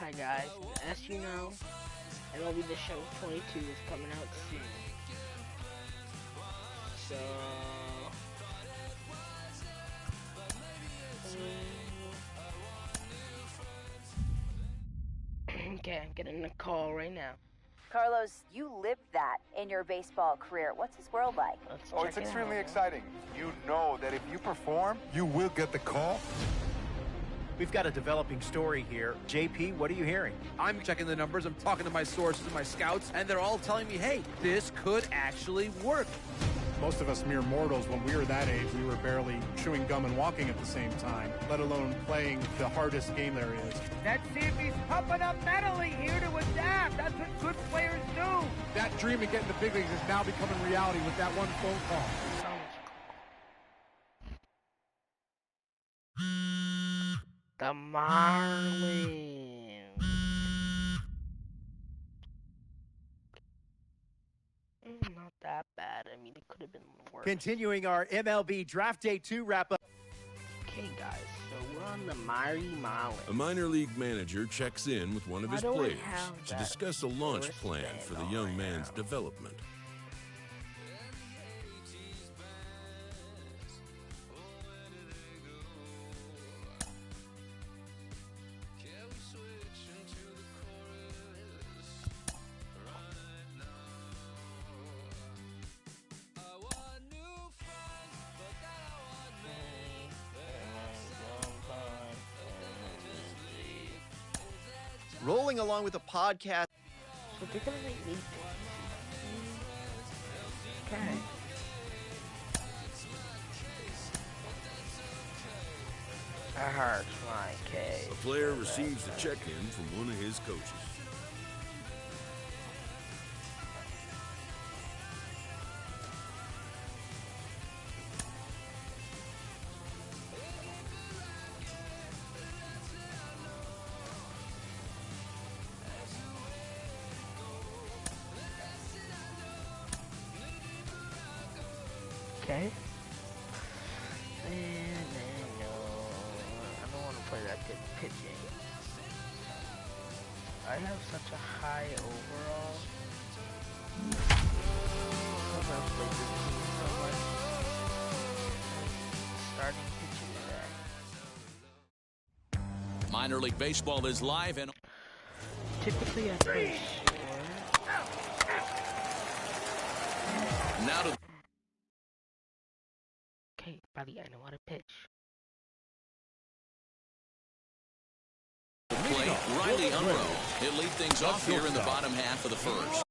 Hi guys, as you know, MLB The Show 22 is coming out soon. So, okay, I'm getting a call right now. Carlos, you lived that in your baseball career. What's his world like? It's extremely exciting. You know that if you perform, you will get the call. We've got a developing story here. JP, what are you hearing? I'm checking the numbers, I'm talking to my sources and my scouts, and they're all telling me, hey, this could actually work. Most of us mere mortals, when we were that age, we were barely chewing gum and walking at the same time, let alone playing the hardest game there is. Let's see if he's pumping up mentally here to adapt. That's what good players do. That dream of getting the big leagues is now becoming reality with that one phone call. The Marlins. Not that bad. I mean, it could have been worse. Continuing our MLB Draft Day 2 wrap-up. Okay, guys, so we're on the Mighty Marlins. A minor league manager checks in with one of his players to discuss a launch plan for the young man's development. Rolling along with a podcast. So they're gonna make me okay. I heard my case. A player receives a check-in from one of his coaches. Okay. And no, I don't want to play that good pitching. I have such a high overall. Because I've played this team so much. Starting pitching today. Minor League Baseball is live and Typically I play short. now to Okay, buddy, I know how to pitch. play. Riley Unruh. He'll lead things off here in the bottom half of the first.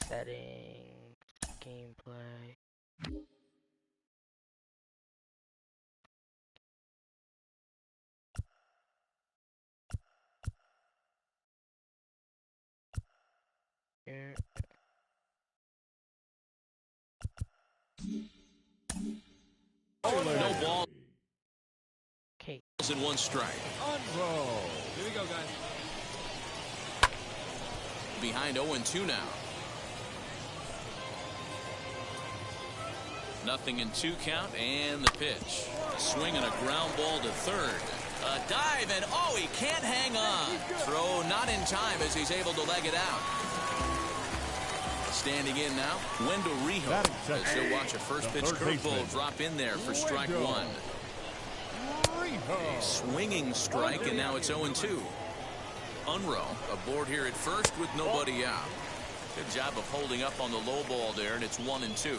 Settings, gameplay. Here. No ball. Okay. And one strike. Here we go, guys. Behind 0-2 now. Nothing in 2 count and the pitch. A swing and a ground ball to third. A dive and he can't hang on. Throw not in time as he's able to leg it out. Standing in now, Wendell Rijo. As he'll watch a first pitch curveball drop in there for strike 1. A swinging strike, and now it's 0-2. Unruh aboard here at first with nobody out. Good job of holding up on the low ball there, and it's 1-2.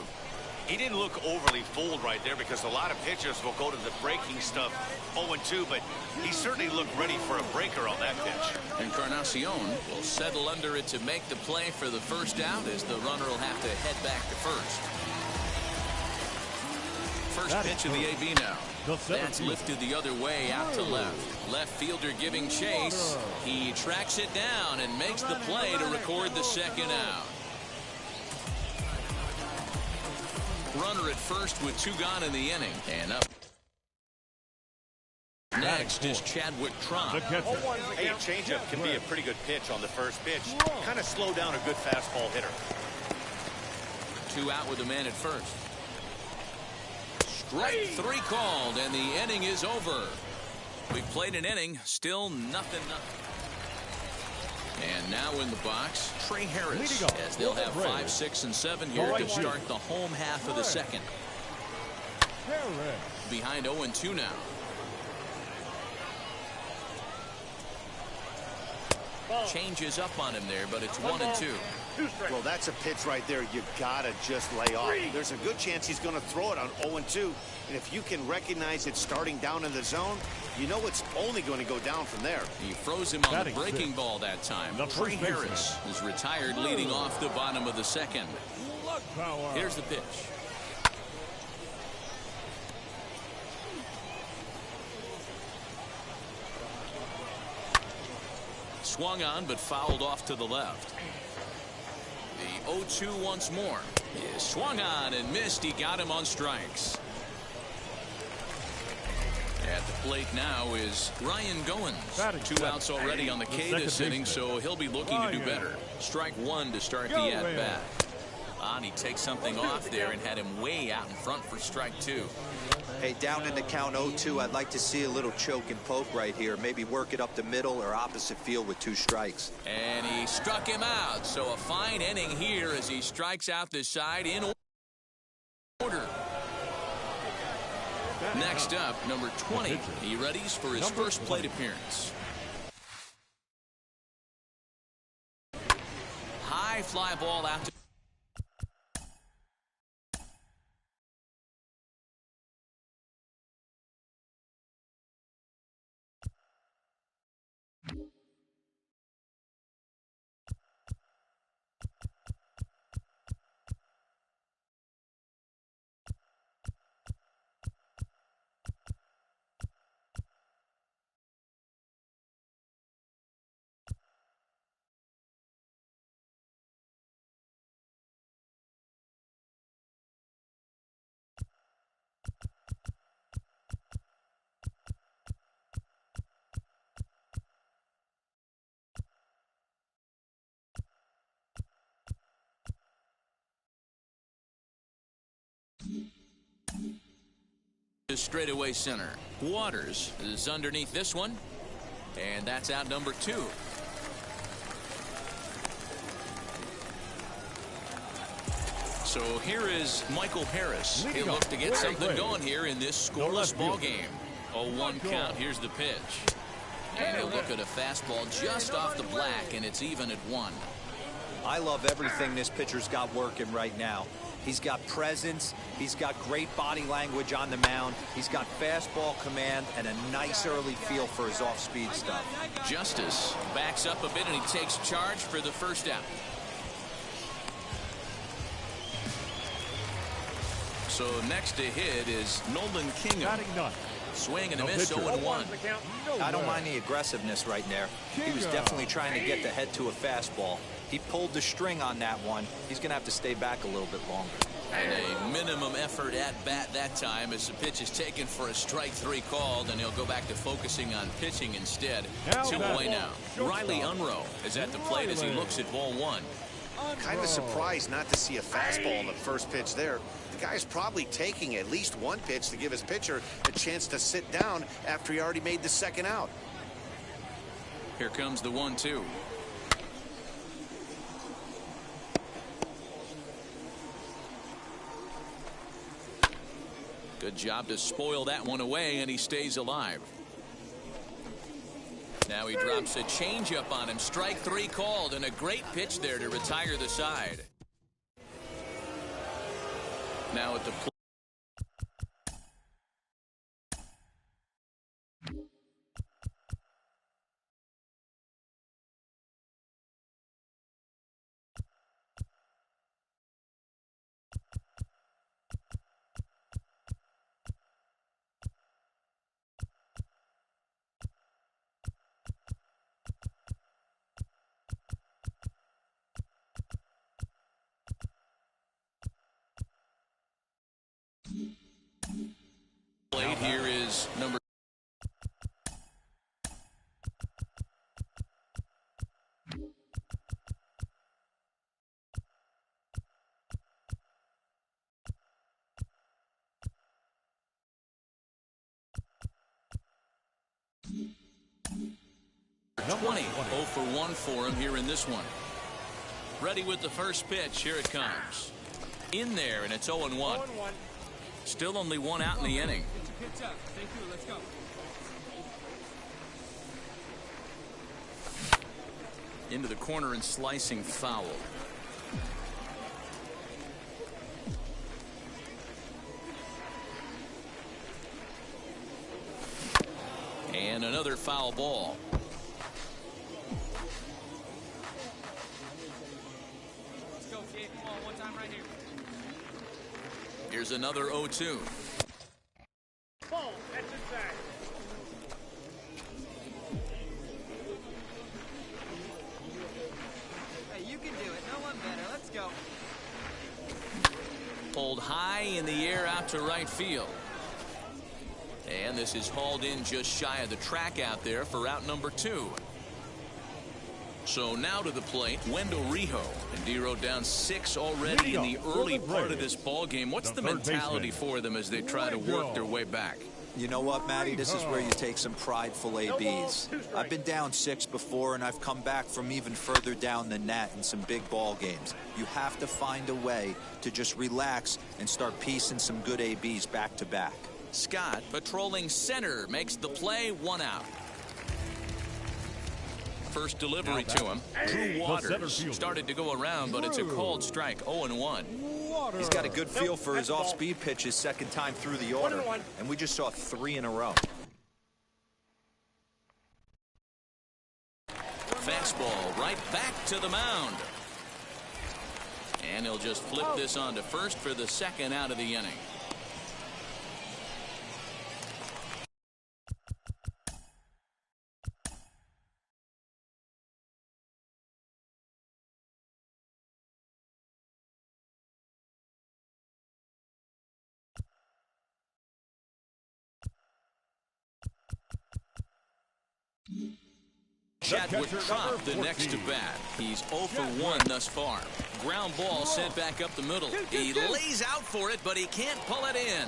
He didn't look overly fooled right there because a lot of pitchers will go to the breaking stuff 0-2, but he certainly looked ready for a breaker on that pitch. Encarnacion will settle under it to make the play for the first out as the runner will have to head back to first. First pitch of the AB now. That's lifted the other way out to left. Left fielder giving chase. He tracks it down and makes the play to record the second out. Runner at first with 2 gone in the inning. And up next is Chadwick Tromp. Hey, a changeup can be a pretty good pitch on the first pitch. Kind of slow down a good fastball hitter. 2 out with a man at first. Strike 3 called, and the inning is over. We played an inning, still nothing. And now in the box, Trey Harris, as they'll have 5, 6, and 7 here to start the home half of the second. Behind 0-2 now. Changes up on him there, but it's 1-2. Well, that's a pitch right there you gotta just lay off. There's a good chance he's going to throw it on 0-2. And if you can recognize it starting down in the zone, you know it's only going to go down from there. He froze him on the breaking ball that time. Trey Harris is retired leading off the bottom of the second. Here's the pitch. Swung on, but fouled off to the left. The 0-2 once more. He swung on and missed. He got him on strikes. At the plate now is Ryan Goins. 2 outs already on the K this inning, so he'll be looking to do better. Strike 1 to start the at-bat. And he takes something off there and had him way out in front for strike 2. Hey, down in the count 0-2, I'd like to see a little choke and poke right here. Maybe work it up the middle or opposite field with 2 strikes. And he struck him out. So a fine inning here as he strikes out the side in order. Next up, number 20. He readies for his first plate appearance. High fly ball out to straightaway center. Waters is underneath this one, and that's out number 2. So here is Michael Harris. He'll look to get something going here in this scoreless ball game. 0-1 count. Here's the pitch, and he'll look at a fastball just off the black, and it's even at 1. I love everything this pitcher's got working right now. He's got presence. He's got great body language on the mound. He's got fastball command and a nice early feel for his off-speed stuff. Justice backs up a bit, and he takes charge for the first out. So next to hit is Nolan Kingham. Swing and a miss, 0-1. I don't mind the aggressiveness right there. He was definitely trying to get the head to a fastball. He pulled the string on that one. He's going to have to stay back a little bit longer. And a minimum effort at bat that time as the pitch is taken for a strike 3 called, and he'll go back to focusing on pitching instead. 2 away now. Riley Unruh is at the plate as he looks at ball 1. Kind of surprised not to see a fastball in the first pitch there. The guy's probably taking at least one pitch to give his pitcher a chance to sit down after he already made the second out. Here comes the 1-2. Good job to spoil that one away, and he stays alive. Now he drops a changeup on him. Strike 3 called, and a great pitch there to retire the side. Now at the plate. 20. 0 for 1 for him here in this one. Ready with the first pitch. Here it comes. In there, and it's 0-1. Still only one out in the inning. Let's go. Into the corner and slicing foul. And another foul ball. Let's go, kid. Come on, one time right here. Here's another 0-2. Ball, that's inside. Hey, you can do it. No one better. Let's go. Pulled high in the air out to right field. And this is hauled in just shy of the track out there for out number 2. So now to the plate, Wendell Rijo. And D-Row down 6 already in the early part of this ball game. What's the mentality for them as they try to work their way back? You know what, Matty? This is where you take some prideful ABs. I've been down 6 before, and I've come back from even further down than that in some big ball games. You have to find a way to just relax and start piecing some good ABs back to back. Scott, patrolling center, makes the play, 1 out. First delivery to him. Drew Waters started to go around, but it's a cold strike, 0-1. He's got a good feel for his off-speed pitches second time through the order, and we just saw 3 in a row. Fastball right back to the mound. And he'll just flip this on to first for the second out of the inning. Chadwick Trop, the next to bat. He's 0 for 1 thus far. Ground ball sent back up the middle. He lays out for it, but he can't pull it in.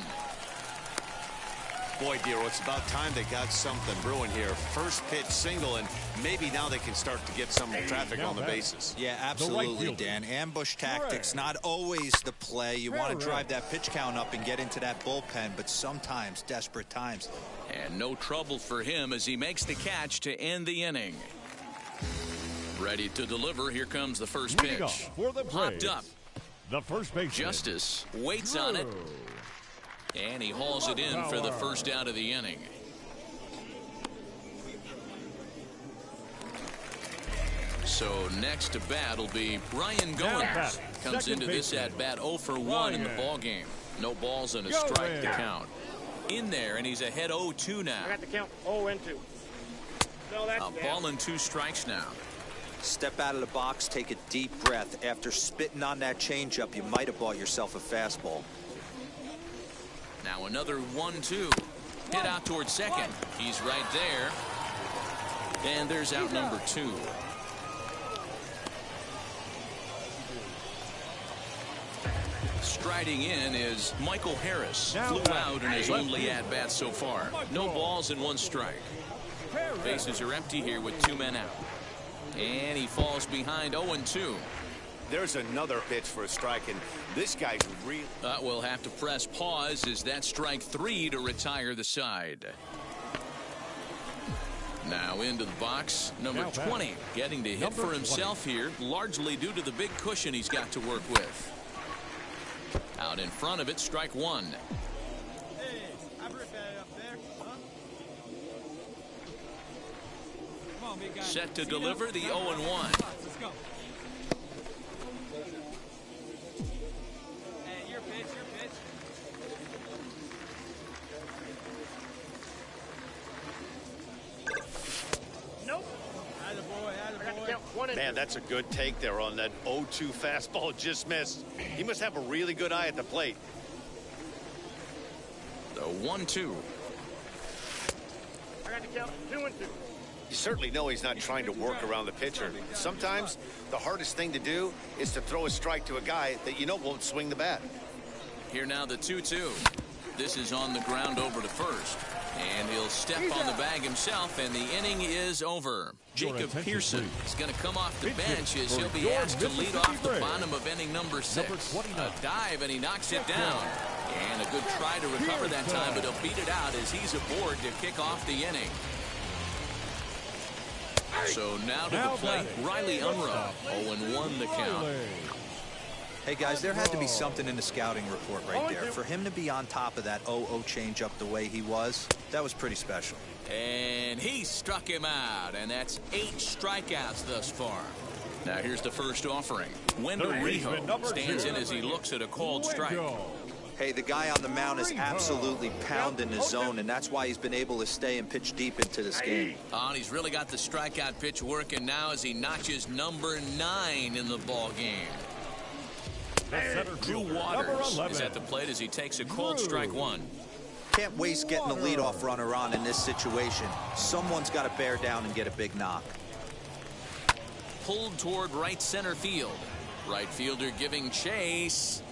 Boy, Dero, it's about time they got something brewing here. First pitch single, and maybe now they can start to get some traffic on the bases. Yeah, absolutely, Dan. Ambush tactics, not always the play. You want to drive that pitch count up and get into that bullpen, but sometimes, desperate times. And no trouble for him as he makes the catch to end the inning. Ready to deliver. Here comes the first pitch. Popped up. The first baseman. Justice waits on it. And he hauls it in for the first out of the inning. So next to bat will be Ryan Goins. Comes into this at bat 0 for 1 in the ball game. No balls and a strike to count. In there, and he's ahead 0-2 now. I got the count 0-2. No, that's a ball and 2 strikes now. Step out of the box, take a deep breath. After spitting on that changeup, you might have bought yourself a fastball. Now another 1-2. Hit out towards second. He's right there. And there's out number 2. Striding in is Michael Harris. Flew out in his only at-bat so far. No balls and 1 strike. Bases are empty here with 2 men out. And he falls behind 0-2. There's another pitch for a strike, and this guy's really... We'll have to press pause as that strike 3 to retire the side. Now into the box, number 20, getting to hit for himself here, largely due to the big cushion he's got to work with. Out in front of it, strike 1. Hey, I brought that up there. Huh? Come on, big guy. Set to deliver the 0-1. Let's go. Hey, your pitch, your pitch. Nope. Man, that's a good take there on that 0-2 fastball. Just missed. He must have a really good eye at the plate. The 1-2. I got the count 2-2. You certainly know he's not trying to work around the pitcher. Sometimes the hardest thing to do is to throw a strike to a guy that you know won't swing the bat. Here now the 2-2. This is on the ground over to first. And he'll step on the bag himself, and the inning is over. Jacob Pearson is going to come off the bench as he'll be asked to lead off the bottom of inning number 6. A dive, and he knocks it down. And a good try to recover that time, but he'll beat it out as he's aboard to kick off the inning. So now to the plate, Riley Unruh, 0-1 the count. Hey, guys, there had to be something in the scouting report right there. For him to be on top of that 0-0 changeup the way he was, that was pretty special. And he struck him out, and that's 8 strikeouts thus far. Now here's the first offering. Wendell Rijo stands in as he looks at a called strike. Hey, the guy on the mound is absolutely pounding the zone, and that's why he's been able to stay and pitch deep into this game. And he's really got the strikeout pitch working now as he notches number 9 in the ball game. Drew Waters is at the plate as he takes a cold strike 1. Can't waste getting the leadoff runner on in this situation. Someone's got to bear down and get a big knock. Pulled toward right center field. Right fielder giving chase.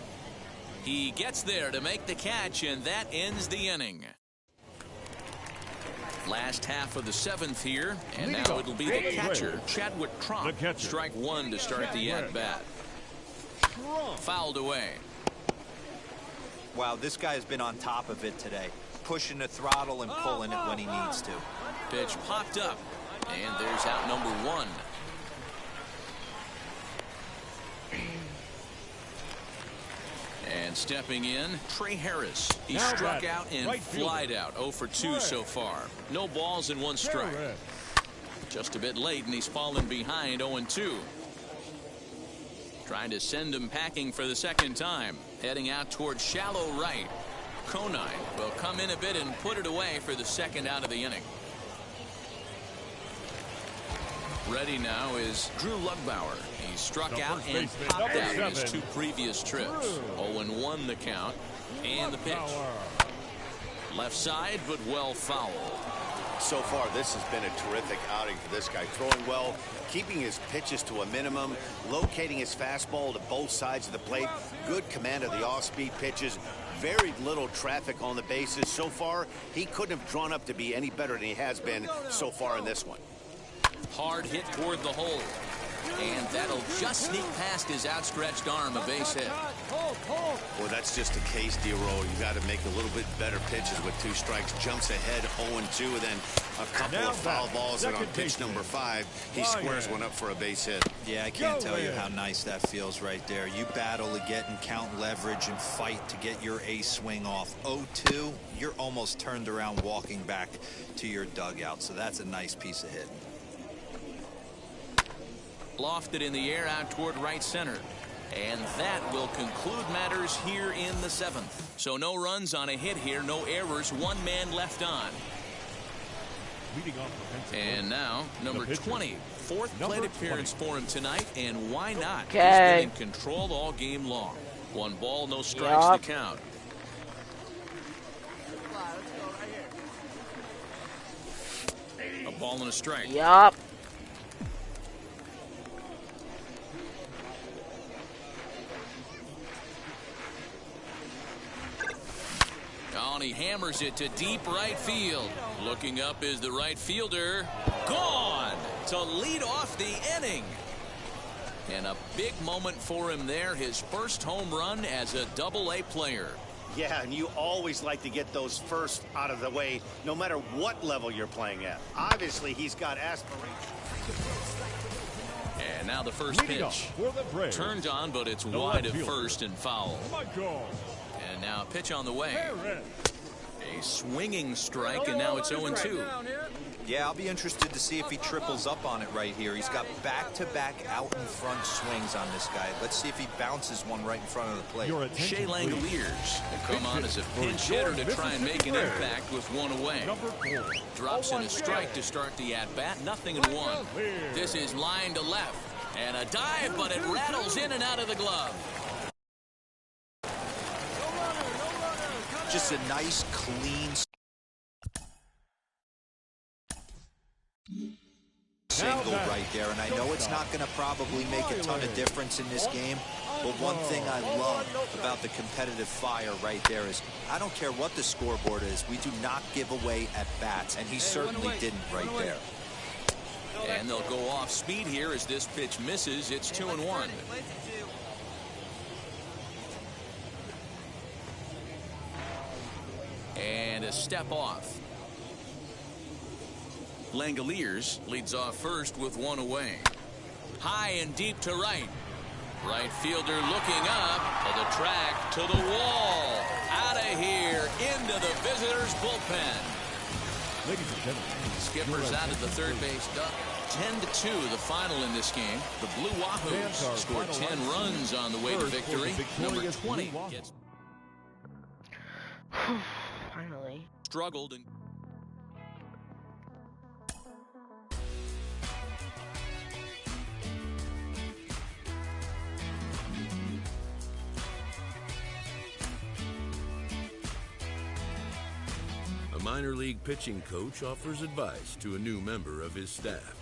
He gets there to make the catch, and that ends the inning. Last half of the 7th here, and now it'll be the catcher, Chadwick Tromp. Strike 1 to start the at-bat. Fouled away. Wow, this guy has been on top of it today, pushing the throttle and pulling it when he needs to. Pitch popped up, and there's out number 1. And stepping in, Trey Harris. He struck out and flied out. 0 for 2 so far. No balls and 1 strike. Just a bit late, and he's fallen behind 0-2. Trying to send him packing for the second time. Heading out towards shallow right. Conine will come in a bit and put it away for the second out of the inning. Ready now is Drew Lugbauer. He struck out and popped out in his 2 previous trips. 0-1 the count. And the pitch. Left side, but well fouled. So far, this has been a terrific outing for this guy. Throwing well, keeping his pitches to a minimum, locating his fastball to both sides of the plate. Good command of the off-speed pitches. Very little traffic on the bases. So far, he couldn't have drawn up to be any better than he has been so far in this one. Hard hit toward the hole. And that'll just sneak past his outstretched arm, a base hit. Well, that's just a case, D-Roll. You got to make a little bit better pitches with 2 strikes. Jumps ahead 0-2, and then a couple of foul balls, and on pitch number 5, he squares one up for a base hit. Yeah, I can't tell you how nice that feels right there. You battle to get and count leverage and fight to get your ace swing off. 0-2, you're almost turned around walking back to your dugout, so that's a nice piece of hitting. Lofted in the air out toward right center. And that will conclude matters here in the 7th. So no runs on a hit here, no errors, 1 man left on. And now, number 20, 4th plate appearance for him tonight, and why not? He's been in control all game long. 1 ball, no strikes to count. A ball and a strike. Yup. And he hammers it to deep right field. Looking up is the right fielder. Gone to lead off the inning. And a big moment for him there. His first home run as a Double-A player. Yeah, and you always like to get those first out of the way, no matter what level you're playing at. Obviously, he's got aspirations. And now the first pitch. Turned on, but it's wide of first and foul. And now a pitch on the way. A swinging strike, and now it's 0-2. Yeah, I'll be interested to see if he triples up on it right here. He's got back-to-back out-in-front swings on this guy. Let's see if he bounces one right in front of the plate. Shea Langoliers will come on as a pinch hitter to try and make an impact with 1 away. Drops in a strike to start the at-bat, 0-1. This is line to left. And a dive, but it rattles in and out of the glove. Just a nice, clean single right there, and I know it's not going to probably make a ton of difference in this game, but one thing I love about the competitive fire right there is I don't care what the scoreboard is, we do not give away at bats, and he certainly didn't right there. And they'll go off speed here as this pitch misses. It's 2-1. And a step off. Langoliers leads off first with one away. High and deep to right. Right fielder looking up to the track, to the wall. Out of here, into the visitors' bullpen. Ladies and gentlemen, Skipper's out of the third base duck. 10-2 the final in this game. The Blue Wahoos scored 10 runs on the way to victory. Number 20 gets finally struggled and A minor league pitching coach offers advice to a new member of his staff.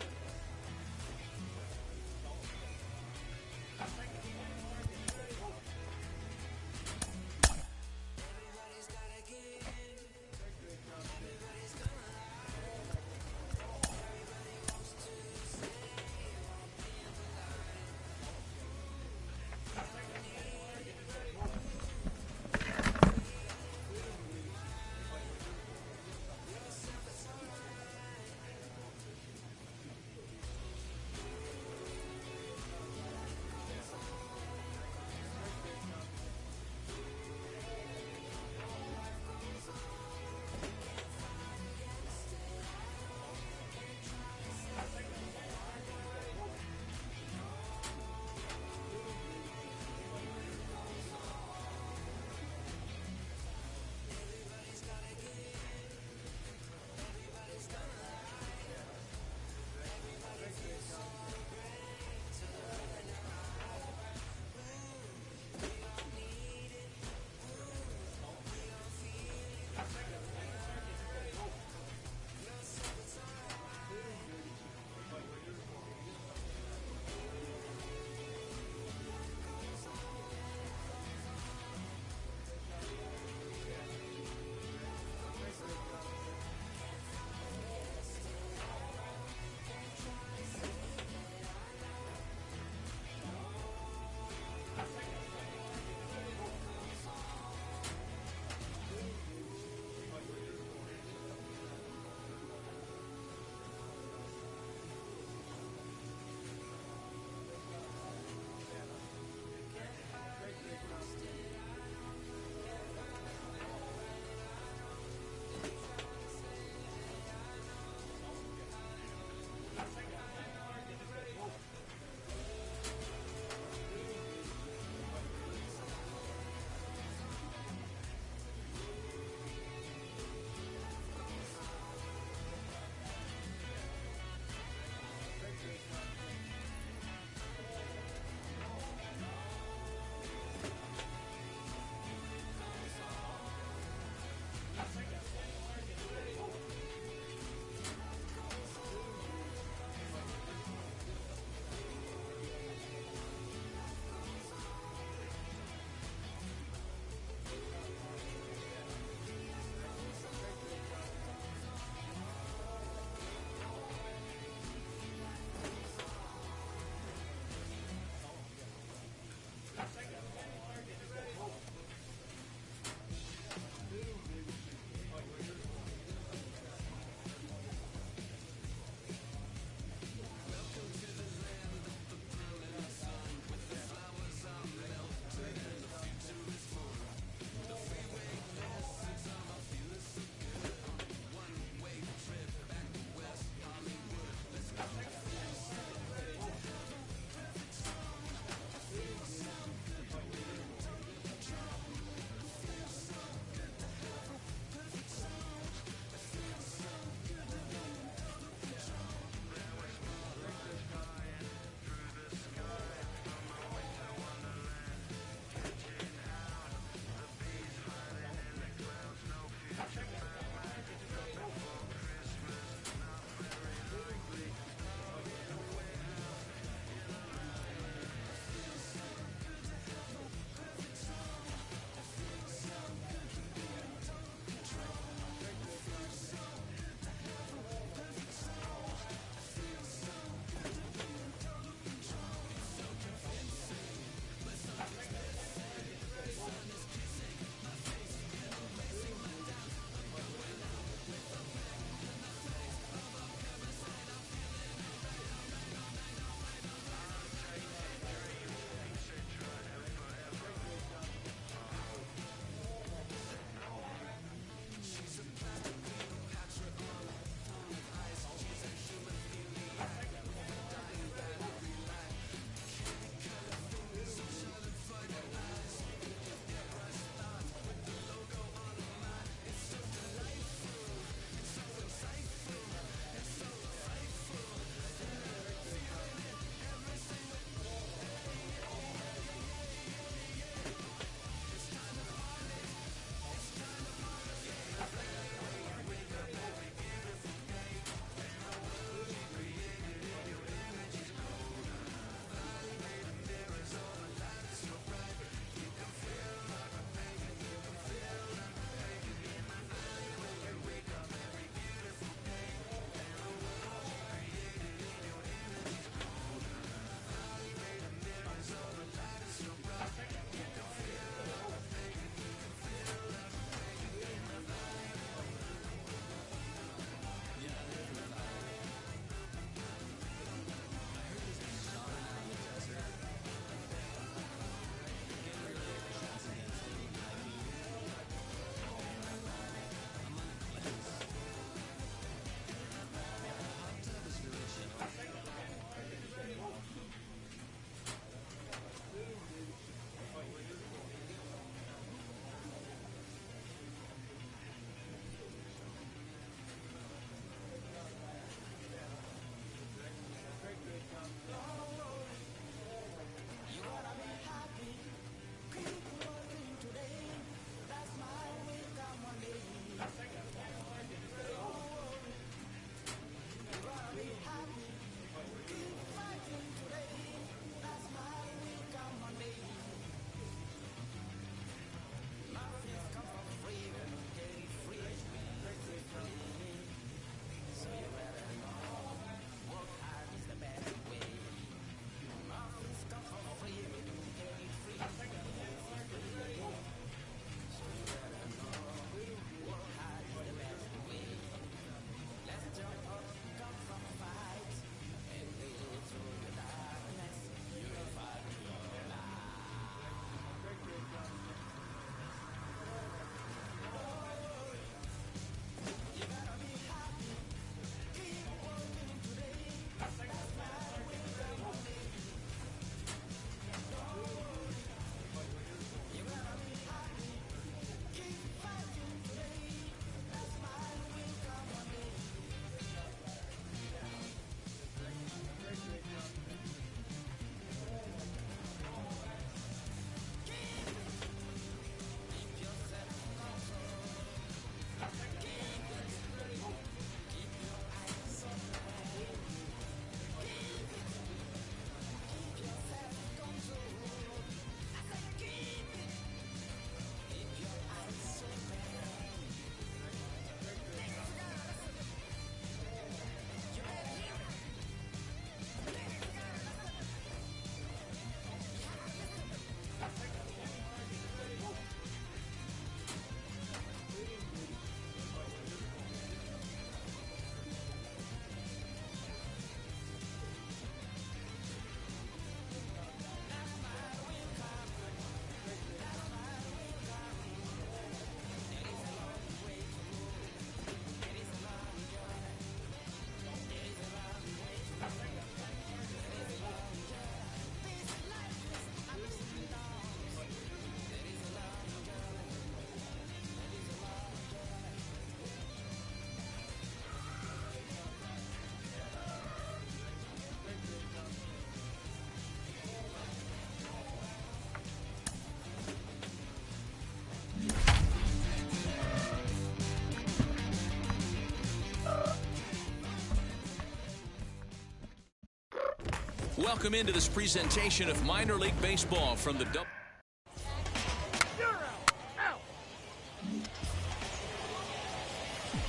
Welcome into this presentation of minor league baseball from the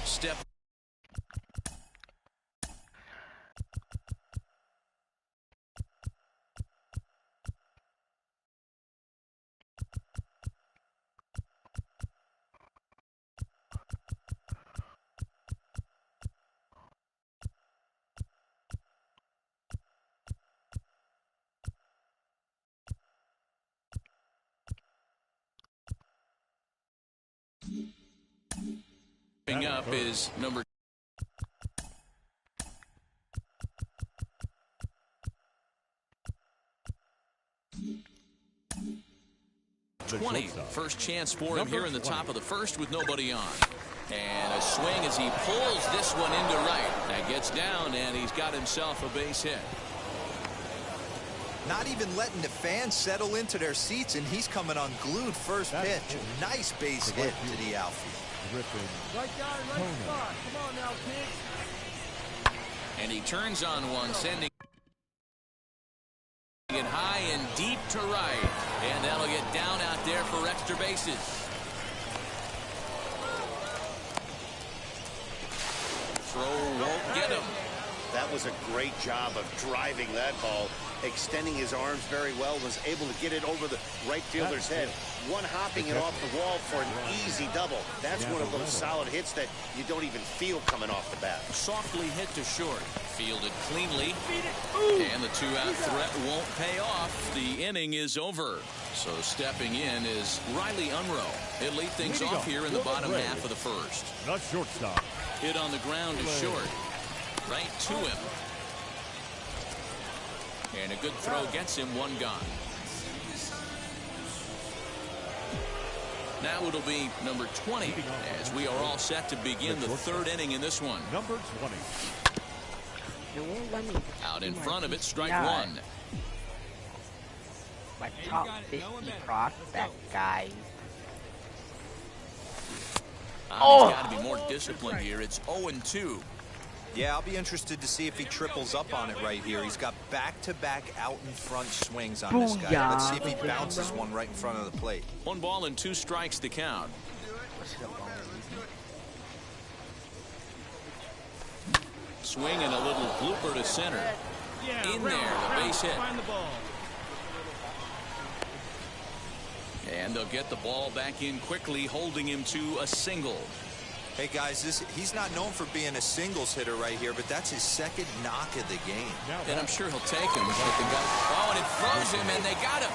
Step. Up is number 20. First chance for him here in the top of the first with nobody on. And a swing as he pulls this one into right. That gets down, and he's got himself a base hit. Not even letting the fans settle into their seats, and he's coming unglued first pitch. Nice base hit to the outfield. Right down, right spot. Come on now, kid. And he turns on one, sending it high and deep to right. And that'll get down out there for extra bases. Throw won't get him. That was a great job of driving that ball, extending his arms very well, was able to get it over the right fielder's head. One hopping it off the wall for an easy double. That's one of those solid hits that you don't even feel coming off the bat. Softly hit to short. Fielded cleanly. And the two-out threat won't pay off. The inning is over. So stepping in is Riley Unruh. He'll lead things off here in the bottom half of the first. Not shortstop. Hit on the ground to short. Right to him. And a good throw gets him one gone. Now it'll be number 20 as we are all set to begin the third inning in this one. Number 20. Out in front of it, strike one. My top 50 prospect, guys. He's got to be more disciplined here. It's 0-2. Yeah, I'll be interested to see if he triples up on it right here. He's got back-to-back out-in-front swings on this guy. Let's see if he bounces one right in front of the plate. 1 ball and 2 strikes to count. Swing and a little blooper to center. In there, a base hit. And they'll get the ball back in quickly, holding him to a single. Hey, guys, he's not known for being a singles hitter right here, but that's his second knock of the game. And I'm sure he'll take him. Oh, and it throws him, and they got him.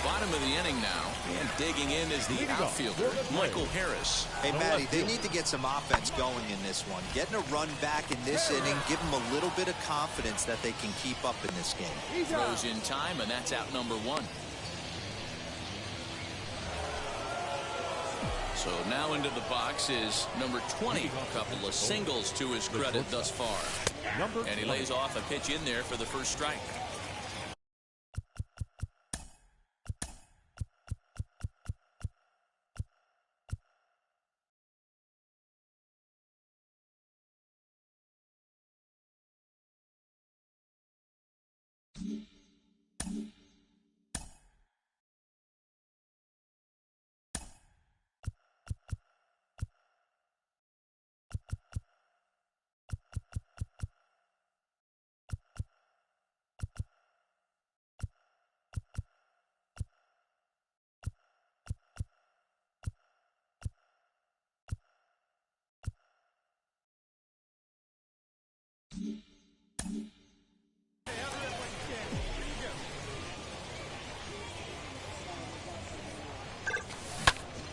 Bottom of the inning now, and digging in is the outfielder, Michael Harris. Hey, Matty, they need to get some offense going in this one. Getting a run back in this inning, give them a little bit of confidence that they can keep up in this game. Throws in time, and that's out number 1. So now into the box is number 20. A couple of singles to his credit thus far. And he lays off a pitch in there for the first strike.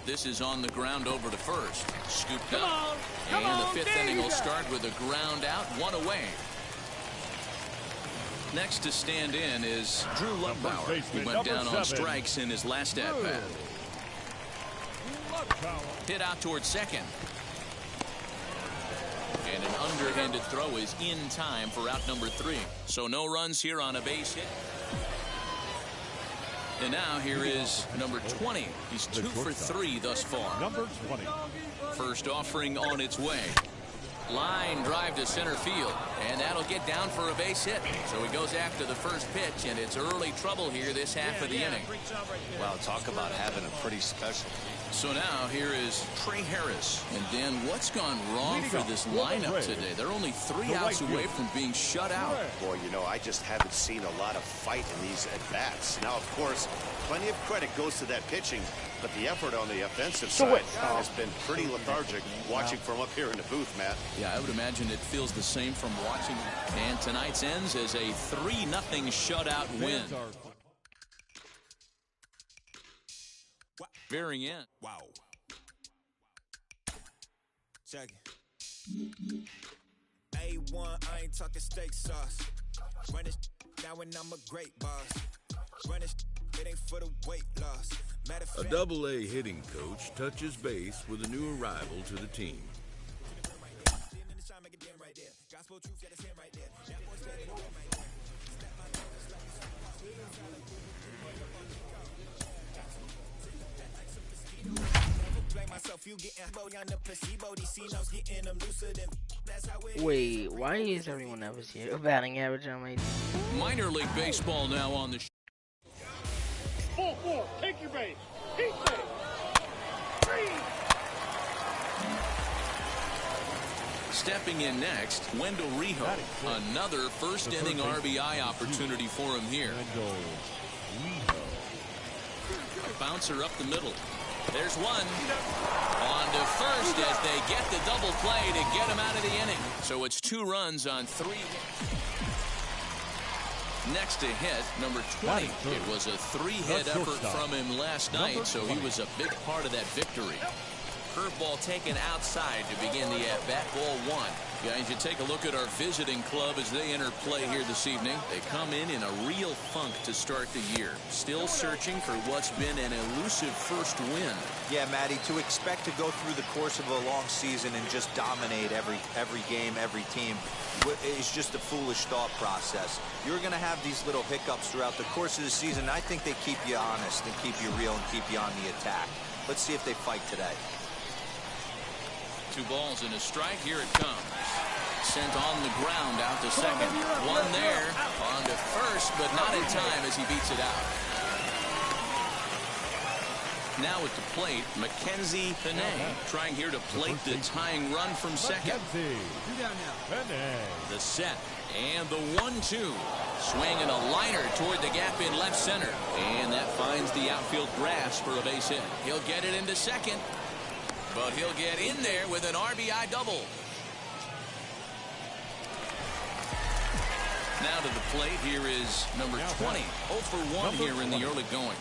This is on the ground over to first. Scooped up. And the fifth inning will start with a ground out, 1 away. Next to stand in is Drew Lumbauer, who went down on strikes in his last at-bat. Hit out towards second. And an underhanded throw is in time for out number 3. So no runs here on a base hit. And now here is number 20. He's 2 for 3 thus far. Number 20. First offering on its way. Line drive to center field, and that'll get down for a base hit. So he goes after the first pitch, and it's early trouble here this half of the inning. Well, talk about having a pretty special. So now here is Trey Harris. And Dan, what's gone wrong for this lineup today? They're only 3 outs away from being shut out. Boy, you know, I just haven't seen a lot of fight in these at-bats. Now, of course, plenty of credit goes to that pitching, but the effort on the offensive side has been pretty lethargic watching from up here in the booth, Matt. Yeah, I would imagine it feels the same from watching. And tonight's ends as a 3-0 shutout win. Very end. Wow. Check it. A1, I ain't talking steak sauce. Run it now and I'm a great boss. Run it ain't for the weight loss. A Double-A hitting coach touches base with a new arrival to the team. Wait, why is everyone else here? Batting average on my team. Minor league baseball now on the show. 4-4, take your base. Heat base. Stepping in next, Wendell Rijo. Another first inning RBI opportunity for him here. A bouncer up the middle. There's one. On to first as they get the double play to get him out of the inning. So it's 2 runs on 3. Next to hit, number 20. It was a 3-hit effort from him last night, so he was a big part of that victory. Curveball taken outside to begin the at-bat. Ball 1. Guys, you take a look at our visiting club as they enter play here this evening. They come in a real funk to start the year. Still searching for what's been an elusive first win. Yeah, Matty, to expect to go through the course of a long season and just dominate every game, every team is just a foolish thought process. You're going to have these little hiccups throughout the course of the season. I think they keep you honest and keep you real and keep you on the attack. Let's see if they fight today. 2 balls and a strike. Here it comes. Sent on the ground out to second. One there. On to first, but not in time as he beats it out. Now at the plate, Mackenzie Panay trying here to plate the tying run from second. The set and the 1-2. Swinging a liner toward the gap in left center. And that finds the outfield grass for a base hit. He'll get it into second. But he'll get in there with an RBI double. Now to the plate, here is number 20. 0 for 1 here in the early going.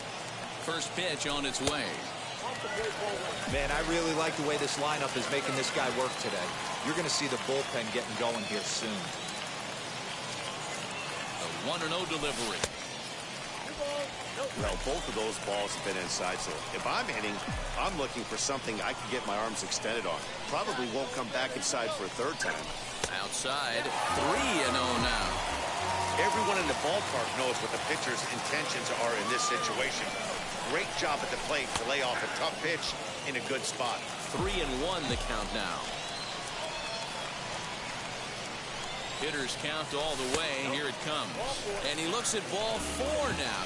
First pitch on its way. Man, I really like the way this lineup is making this guy work today. You're going to see the bullpen getting going here soon. A 1-0 delivery. Well, both of those balls have been inside, so if I'm hitting, I'm looking for something I can get my arms extended on. Probably won't come back inside for a 3rd time. Outside, 3-0 now. Everyone in the ballpark knows what the pitcher's intentions are in this situation. Great job at the plate to lay off a tough pitch in a good spot. 3-1 the count now. Hitters count all the way. Here it comes. And he looks at ball 4 now.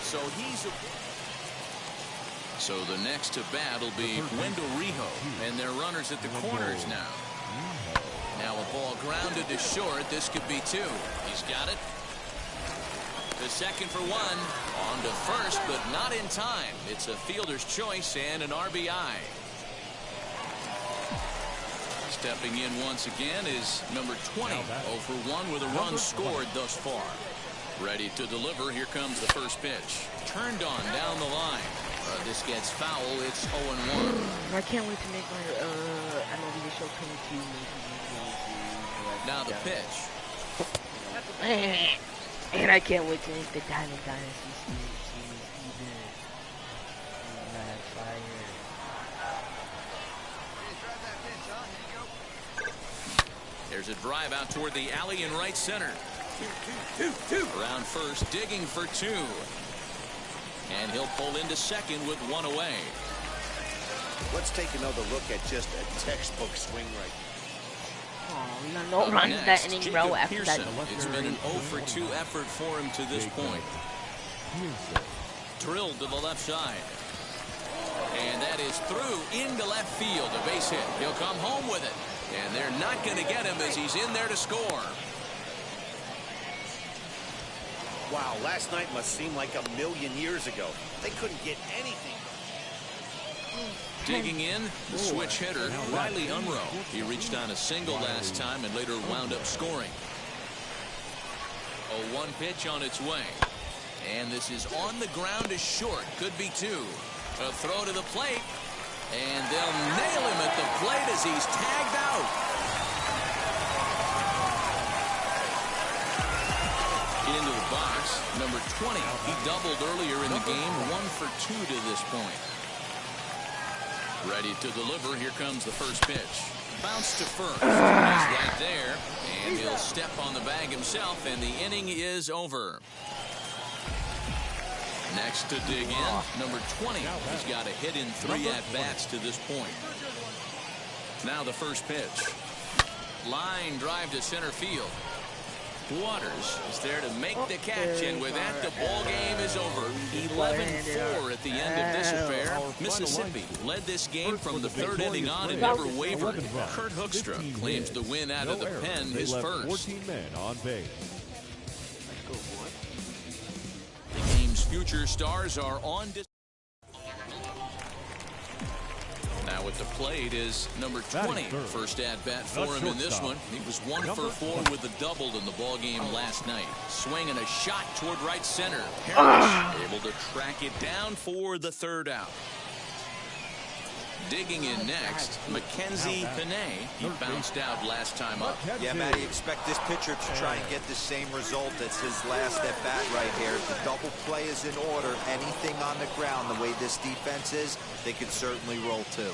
So the next to bat will be Wendell Rijo. And they're runners at the corners now. Now a ball grounded to short. This could be 2. He's got it. The second for 1. On to first, but not in time. It's a fielder's choice and an RBI. Stepping in once again is number 20. 0 for 1 with a run scored thus far. Ready to deliver. Here comes the first pitch. Turned on down the line. This gets foul. It's 0-1. I can't wait to make my MLB show 22. Now the pitch. And I can't wait to make the Diamond Dynasty season. There's a drive out toward the alley in right center. Around first, digging for 2. And he'll pull into second with 1 away. Let's take another look at just a textbook swing right we got no runs that inning, bro. After that, it's been an 0 for 2 effort for him to this point. Drilled to the left side. And that is through into left field. A base hit. He'll come home with it. And they're not going to get him as he's in there to score. Wow, last night must seem like a million years ago. They couldn't get anything. Digging in, the switch hitter, Riley Unruh. He reached on a single last time and later wound up scoring. A 1 pitch on its way. And this is on the ground is short. Could be 2. A throw to the plate. And they'll nail him at the plate as he's tagged out. Into the box, number 20. He doubled earlier in the game. 1 for 2 to this point. Ready to deliver. Here comes the first pitch. Bounce to first. He's right there. And he'll step on the bag himself. And the inning is over. Next to dig in, number 20. He's got a hit in 3 at-bats to this point. Now the first pitch. Line drive to center field. Waters is there to make the catch, and with that, the ball game is over. 11-4 at the end of this affair. Mississippi led this game from the 3rd inning on and never wavered. Kurt Hoekstra claims the win out of the pen, his first. 14 men on base. The game's future stars are on display. Now at the plate is number 20. First at-bat for him in this one. He was 1 for 4 with a double in the ball game last night. Swinging a shot toward right center. Harris able to track it down for the 3rd out. Digging in next, Mackenzie Panay. He bounced out last time up. Yeah, Matty, expect this pitcher to try and get the same result as his last at bat right here. If the double play is in order, anything on the ground, the way this defense is, they could certainly roll too.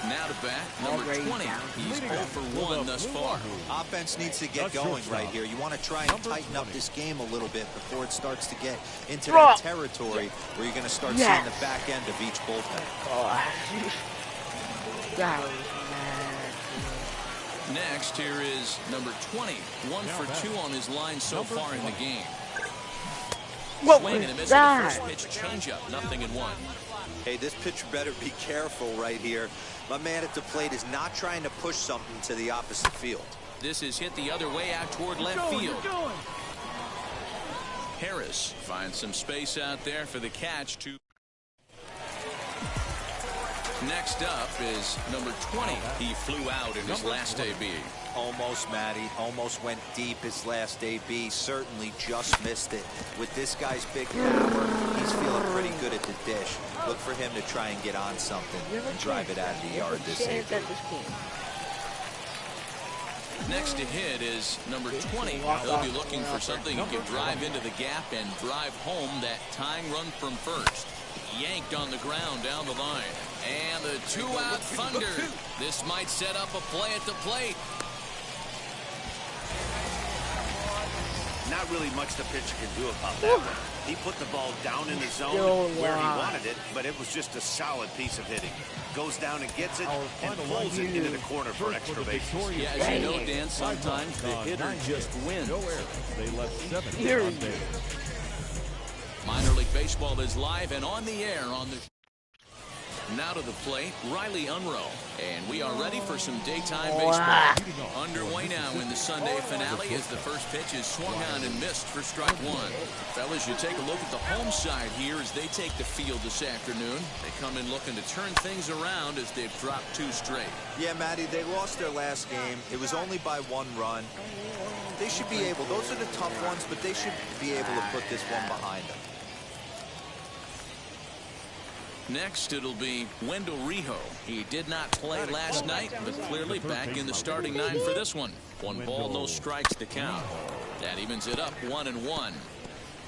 Now to bat, number 20. He's 0 for 1 thus far. Offense needs to get going right here. You want to try and tighten up this game a little bit before it starts to get into that territory where you're going to start seeing the back end of each bullpen. Next, here is number 20. 1 for 2 on his line so far in the game. Swing and a miss on the first pitch changeup. 0-1. Hey, this pitcher better be careful right here. My man at the plate is not trying to push something to the opposite field. This is hit the other way out toward left field. Harris finds some space out there for the catch to. Next up is number 20. He flew out in his last AB. Almost, Matty. Almost went deep his last AB. Certainly just missed it. With this guy's big power, he's feeling pretty good at the dish. Look for him to try and get on something and drive it out of the yard this AB. Next to hit is number 20. He'll be looking for something he can drive into the gap and drive home that tying run from first. Yanked on the ground down the line. And the 2-out thunder. This might set up a play at the plate. Not really much the pitcher can do about that one. He put the ball down in the zone where he wanted it, but it was just a solid piece of hitting. Goes down and gets it and pulls it into the corner for extra bases. Yeah, as you know, Dan, sometimes the hitter just wins. They left 7 on base. Minor League Baseball is live and on the air on the. Now to the plate, Riley Unruh. And we are ready for some daytime baseball. Underway now in the Sunday finale as the first pitch is swung on and missed for strike 1. Fellas, you take a look at the home side here as they take the field this afternoon. They come in looking to turn things around as they've dropped 2 straight. Yeah, Matty, they lost their last game. It was only by 1 run. They should be able, those are the tough ones, but they should be able to put this one behind them. Next, it'll be Wendell Rijo. He did not play last night, but clearly back in the starting 9 for this one. 1 ball, no strikes to count. That evens it up 1-1.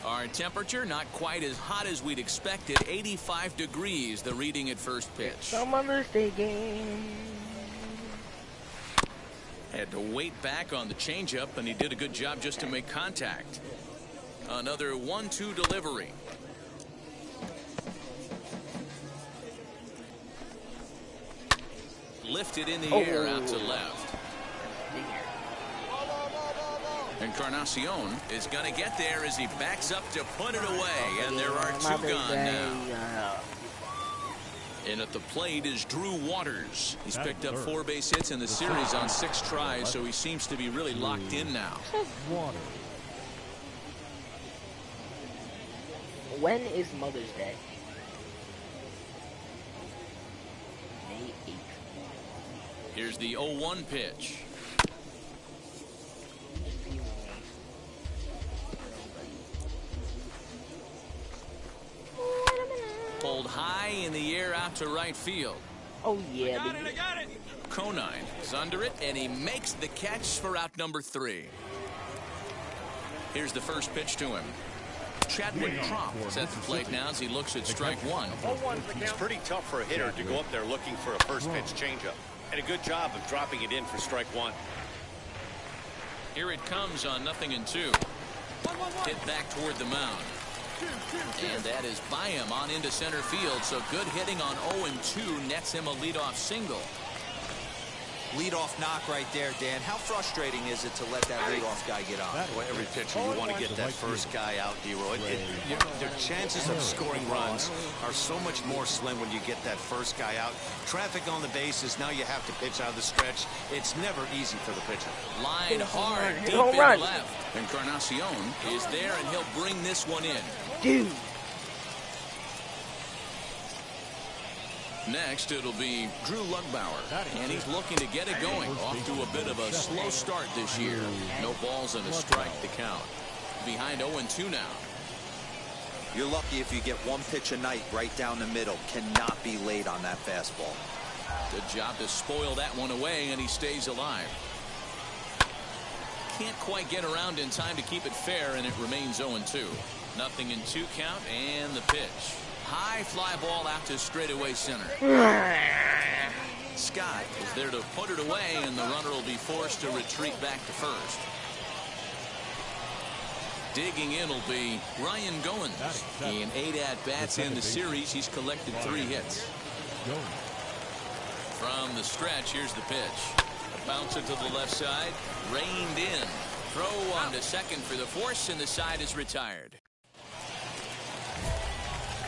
Our temperature not quite as hot as we'd expected. 85 degrees, the reading at first pitch. Someone mistaken. Had to wait back on the changeup, and he did a good job just to make contact. Another 1-2 delivery. lifted in the air out to left. Encarnacion is going to get there as he backs up to put it away, and there are two gone now. And at the plate is Drew Waters. He's picked up 4 base hits in the series on 6 tries, so he seems to be really locked in now. When is Mother's Day? May 8th. Here's the 0-1 pitch. Pulled high in the air out to right field. Oh yeah, I got it. Conine is under it, and he makes the catch for out number 3. Here's the first pitch to him. Chadwick Tromp is at the plate now as he looks at strike 1. It's pretty tough for a hitter to go up there looking for a first pitch changeup, and a good job of dropping it in for strike 1. Here it comes on 0-2. Hit back toward the mound. And that is by him on into center field, so good hitting on 0-2 nets him a leadoff single. Leadoff knock right there, Dan. How frustrating is it to let that leadoff guy get on? Well, every pitcher, you want to get that first guy out, D-Roy. Their chances of scoring runs are so much more slim when you get that first guy out. Traffic on the bases, now you have to pitch out of the stretch. It's never easy for the pitcher. Line hard, deep in left. Encarnacion is there, and he'll bring this one in. Dude. Next, it'll be Drew Lugbauer, and he's looking to get it going. Off to a bit of a slow start this year. No balls and a strike to count. Behind 0-2 now. You're lucky if you get 1 pitch a night right down the middle. Cannot be late on that fastball. Good job to spoil that one away, and he stays alive. Can't quite get around in time to keep it fair, and it remains 0-2. 0-2 count, and the pitch. High fly ball out to straightaway center. Scott is there to put it away, and the runner will be forced to retreat back to first. Digging in will be Ryan Goins. In 8 at-bats in the series, he's collected 3 hits. From the stretch, here's the pitch. A bouncer to the left side, reined in. Throw on to second for the force, and the side is retired.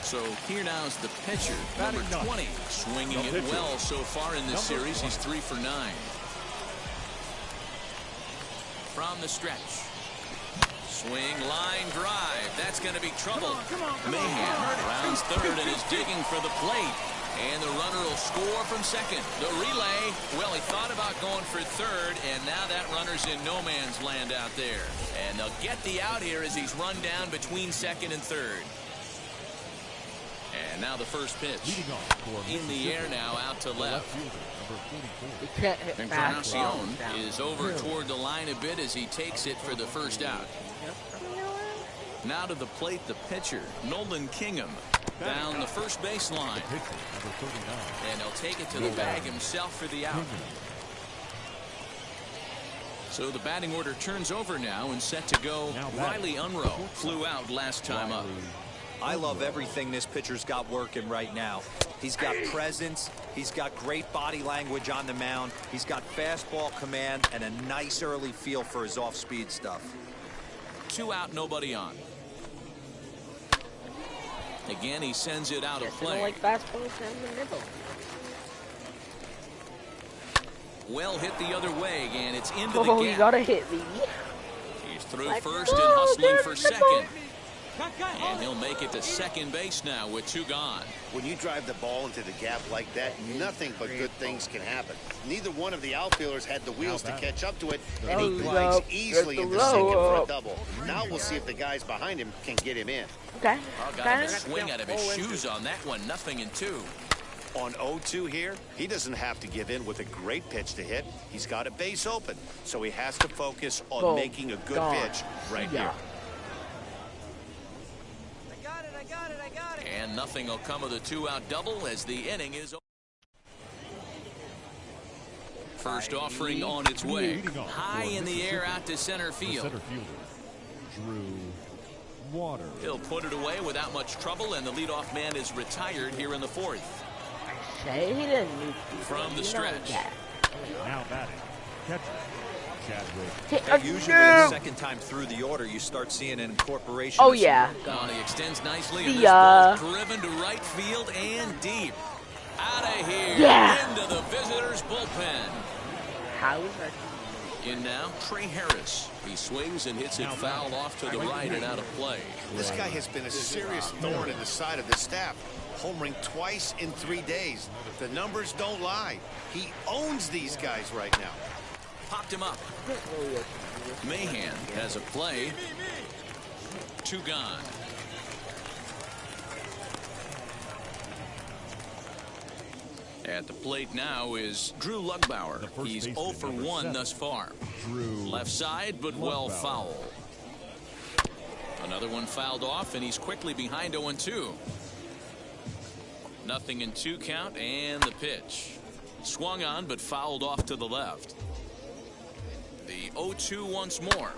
So here now is the pitcher, number 20, swinging it well so far in this series. He's 3 for 9. From the stretch. Swing, line drive. That's going to be trouble. Mahan rounds third and is digging for the plate. And the runner will score from second. The relay, well, he thought about going for third, and now that runner's in no man's land out there. And they'll get the out here as he's run down between second and third. And now the first pitch. In the air now out to left. Encarnacion is over toward the line a bit as he takes it for the first out. Now to the plate, the pitcher, Nolan Kingham, down the first baseline. And he'll take it to the bag himself for the out. So the batting order turns over now and set to go. Riley Unruh flew out last time up. I love everything this pitcher's got working right now. He's got presence. He's got great body language on the mound. He's got fastball command and a nice early feel for his off-speed stuff. 2 out, nobody on. Again, he sends it out of play. I don't like fastballs in the middle. Well hit the other way, and it's into the gap. Oh, you gotta hit me. He's through first and hustling for second. And he'll make it to second base now with 2 gone. When you drive the ball into the gap like that, nothing but good things can happen. Neither one of the outfielders had the wheels to catch up to it, and he glides easily into second for a double. Now we'll see if the guys behind him can get him in. Okay. Got him a swing out of his shoes on that one. 0-2. On 0-2 here, he doesn't have to give in with a great pitch to hit. He's got a base open, so he has to focus on making a good pitch right here. And nothing will come of the 2-out double as the inning is over. First offering on its way. High in the air out to center field. Drew Waters. He'll put it away without much trouble, and the leadoff man is retired here in the 4th. Say he didn't need from the stretch. Now batting, catcher, Chadwick. Usually the second time through the order, you start seeing an incorporation. Oh, yeah. He extends nicely, and this ball's driven to right field and deep. Out of here, into the visitors' bullpen. How is that? In now, Trey Harris. He swings and hits it foul off to the right and out of play. This guy has been a serious thorn in the side of the staff. Homering twice in 3 days. The numbers don't lie. He owns these guys right now. Popped him up. Mahan has a play. 2 gone. At the plate now is Drew Lugbauer. He's 0 for 1 thus far. Left side, but well foul. Another one fouled off, and he's quickly behind 0-2. 0-2 count, and the pitch. Swung on, but fouled off to the left. The 0-2 once more.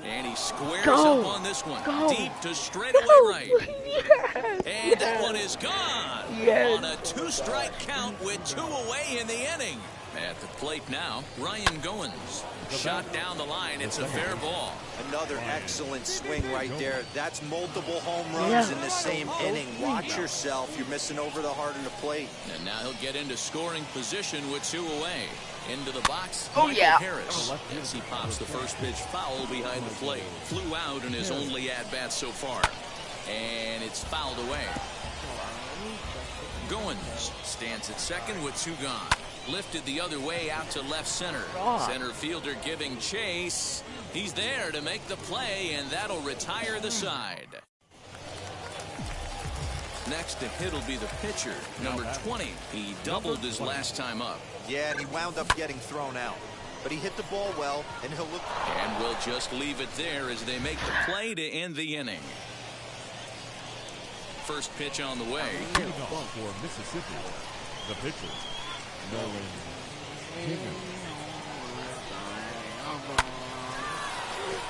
And he squares up on this one. Deep to straightaway right. Yes. And that one is gone. Yes. On a 2-strike count with 2 away in the inning. At the plate now, Ryan Goins. Shot down the line. It's a fair ball. Another excellent swing right there. That's multiple home runs in the same inning. Watch yourself. You're missing over the heart of the plate. And now he'll get into scoring position with 2 away. Into the box, Michael Harris. As he pops the first pitch foul behind the plate. Flew out in his only at-bat so far. And it's fouled away. Goins stands at second with 2 gone. Lifted the other way out to left center. Center fielder giving chase. He's there to make the play, and that'll retire the side. Next to hit will be the pitcher, number 20. He doubled his last time up. Yeah, and he wound up getting thrown out. But he hit the ball well, and he'll look. And we'll just leave it there as they make the play to end the inning. First pitch on the way. For Mississippi, the pitcher, Nolan Higgins.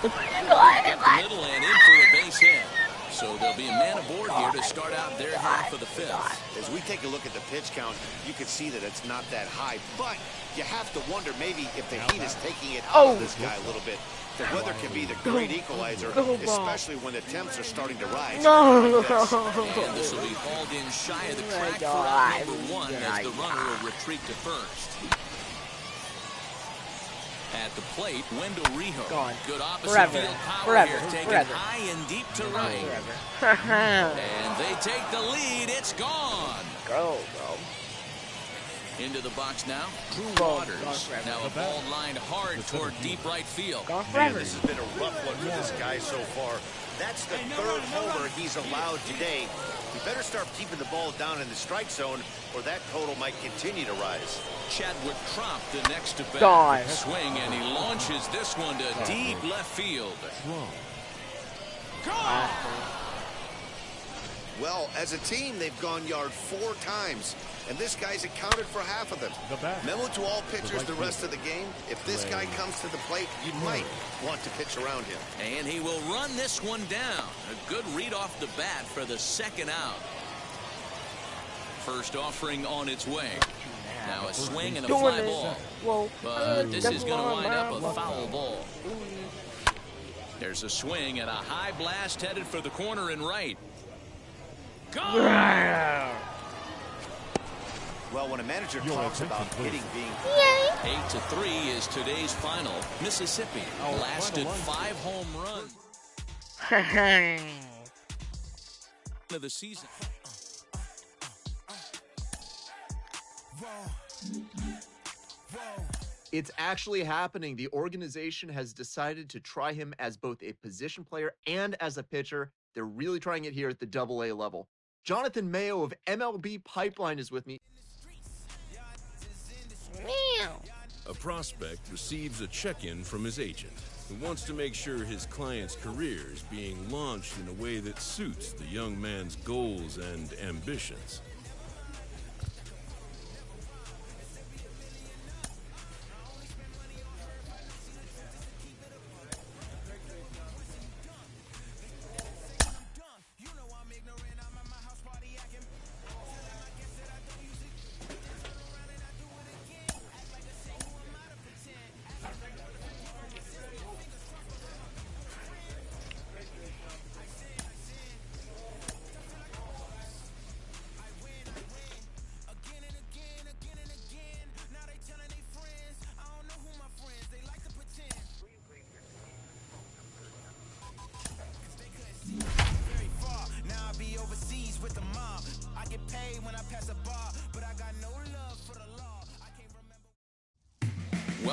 Middle and in for a base hit. So there'll be a man aboard here to start out their half of the 5th. As we take a look at the pitch count, you can see that it's not that high, but you have to wonder maybe if the heat is taking it out of this guy a little bit. The weather can be the great equalizer, especially when the temps are starting to rise. And this will be hauled in shy of the crack for out number 1 as the runner will retreat to first. At the plate, Wendell Rijo. Good opposite field power here, taken high and deep to right. And they take the lead. It's gone. Go. Into the box now, Drew Waters. Now a ball lined hard toward deep right field. This has been a rough one for this guy so far. That's the 3rd homer he's allowed today. He better start keeping the ball down in the strike zone, or that total might continue to rise. Chadwick Tromp, the next to bat. Swing, and he launches this one to deep left field. Gone! Well, as a team, they've gone yard 4 times, and this guy's accounted for half of them. Memo to all pitchers the rest of the game. If this guy comes to the plate, you might want to pitch around him. And he will run this one down. A good read off the bat for the 2nd out. First offering on its way. Now a swing and a fly ball. But this is going to wind up a foul ball. There's a swing and a high blast headed for the corner and right. Go! Well, when a manager talks about hitting being 8-3 is today's final. Mississippi blasted 5 home runs of the season. It's actually happening. The organization has decided to try him as both a position player and as a pitcher. They're really trying it here at the AA level. Jonathan Mayo of MLB Pipeline is with me. A prospect receives a check-in from his agent, who wants to make sure his client's career is being launched in a way that suits the young man's goals and ambitions.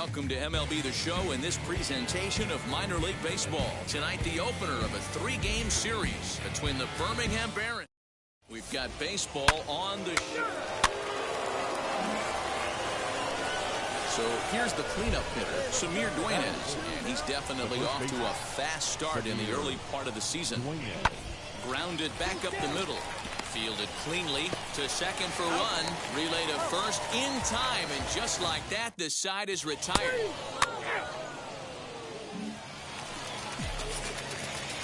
welcome to MLB The Show in this presentation of minor league baseball. Tonight, the opener of a 3-game series between the Birmingham Barons. We've got baseball on the show. So here's the cleanup hitter, Samir Duenas, and he's definitely off to a fast start in the early part of the season. Grounded back up the middle. Fielded cleanly to second for one. Relay to first in time, and just like that, the side is retired.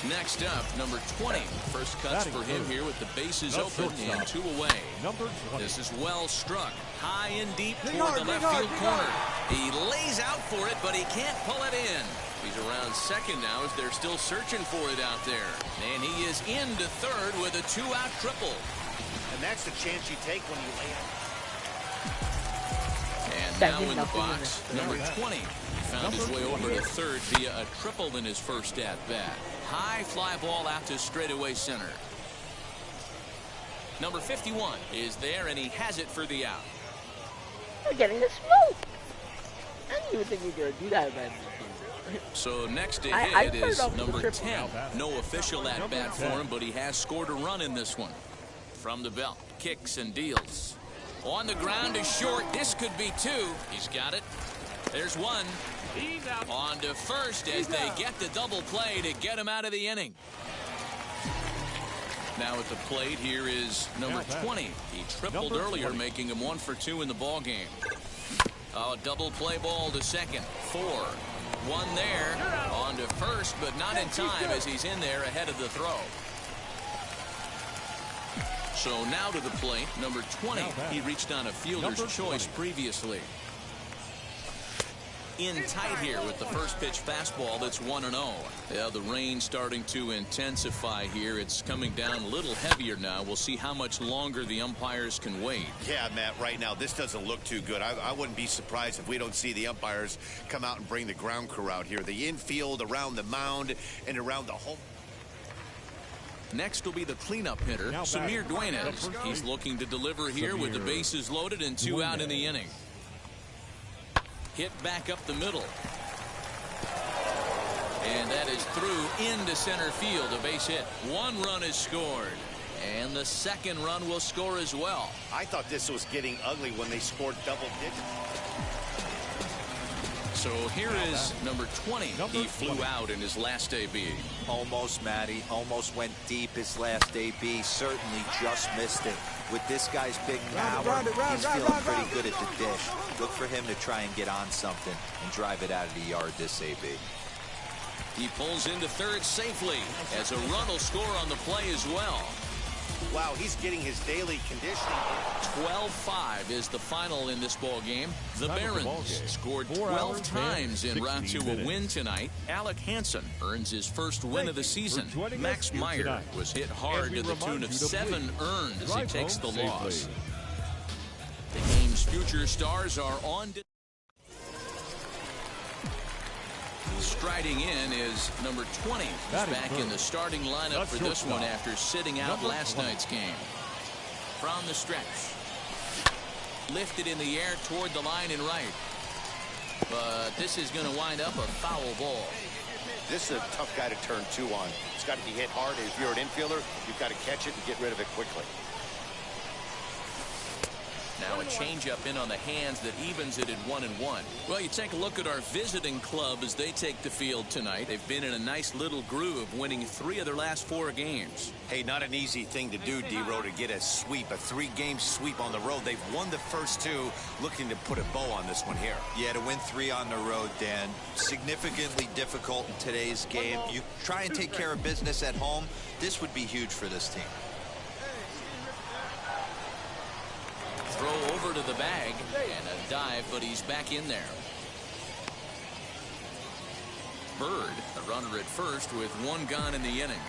Next up, number 20. First cuts for him here with the bases open and 2 away. This is well struck. High and deep toward the left field corner. He lays out for it, but he can't pull it in. He's around second now as they're still searching for it out there. And he is into third with a 2-out triple. And that's the chance you take when you lay out. And now in the box, number 20. Found his way over to third via a triple in his first at-bat. High fly ball out to straightaway center. Number 51 is there, and he has it for the out. We're getting the smoke. I didn't even think we were going to do that, man. So next to hit is number 10. No official at-bat for him, but he has scored a run in this one. From the belt, kicks and deals. On the ground is short. This could be 2. He's got it. There's 1. On to first as they get the double play to get him out of the inning. Now at the plate here is number 20. He tripled earlier, making him 1 for 2 in the ball game. Double play ball to second. 4. 1 there. On to first, but not in time as he's in there ahead of the throw. So now to the plate, number 20. He reached on a fielder's choice previously. In tight here with the first pitch fastball that's 1-0. Yeah, the rain starting to intensify here. It's coming down a little heavier now. We'll see how much longer the umpires can wait. Yeah, Matt, right now this doesn't look too good. I wouldn't be surprised if we don't see the umpires come out and bring the ground crew out here. The infield, around the mound, and around the home. Next will be the cleanup hitter, Samir Duenas. He's looking to deliver here with the bases loaded and 2 out in the inning. Hit back up the middle. And that is through into center field, a base hit. 1 run is scored. And the second run will score as well. I thought this was getting ugly when they scored double digits. So here is number 20. He flew out in his last AB. Almost, Matty. Almost went deep his last AB. Certainly just missed it. With this guy's big power, he's feeling pretty good at the dish. Look for him to try and get on something and drive it out of the yard this AB. He pulls into third safely as a run will score on the play as well. Wow, he's getting his daily conditioning. 12-5 is the final in this ball game. The Barons scored 12 times en route to a win tonight. Alec Hansen earns his first win of the season. Max Meyer was hit hard to the tune of 7 earned as he takes the loss. The game's future stars are on. Striding in is number 20. He's back in the starting lineup for this one after sitting out last night's game. From the stretch. Lifted in the air toward the line and right. But this is going to wind up a foul ball. This is a tough guy to turn 2 on. It's got to be hit hard. If you're an infielder, you've got to catch it and get rid of it quickly. Now a changeup in on the hands that evens it at 1-1. Well, you take a look at our visiting club as they take the field tonight. They've been in a nice little groove, winning 3 of their last 4 games. Hey, not an easy thing to do, D-Row, to get a sweep, a 3-game sweep on the road. They've won the first 2, looking to put a bow on this one here. Yeah, to win 3 on the road, Dan, significantly difficult in today's game. You try and take care of business at home. This would be huge for this team. Throw over to the bag and a dive, but he's back in there. Bird, a runner at first with 1 gone in the inning.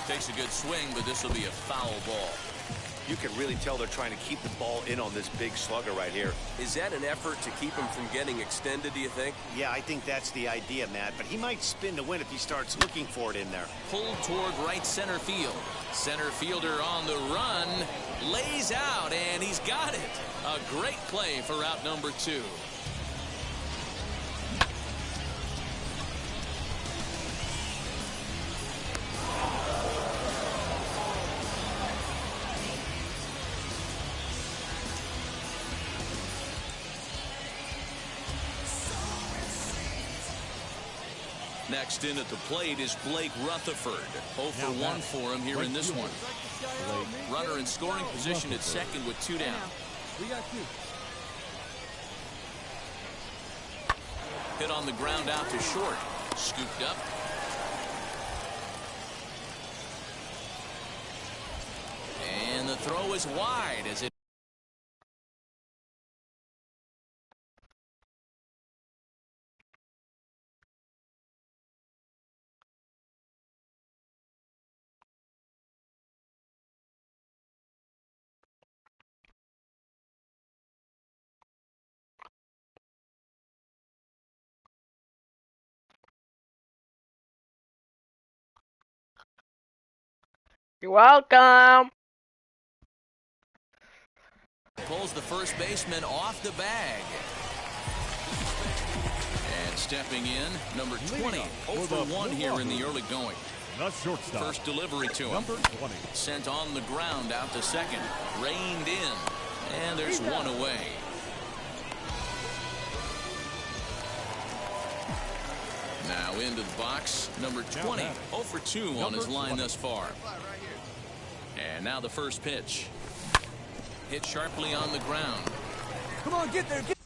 Takes a good swing, but this will be a foul ball. You can really tell they're trying to keep the ball in on this big slugger right here. Is that an effort to keep him from getting extended, do you think? Yeah, I think that's the idea, Matt. But he might spin to win if he starts looking for it in there. Pulled toward right center field. Center fielder on the run. Lays out, and he's got it. A great play for out number 2. Next in at the plate is Blake Rutherford. 0 for 1 for him here in this one. Runner in scoring position at second with 2 down. We got 2. Hit on the ground out to short. Scooped up. And the throw is wide as it. You're welcome. Pulls the first baseman off the bag. And stepping in, number 20. 0 for 1 here in the early going. The shortstop. First delivery to him. Number 20. Sent on the ground out to second. Reined in. And there's one away. Now into the box, number 20. 0 for 2 on his line thus far. And now the first pitch. Hit sharply on the ground. Come on, get there. Get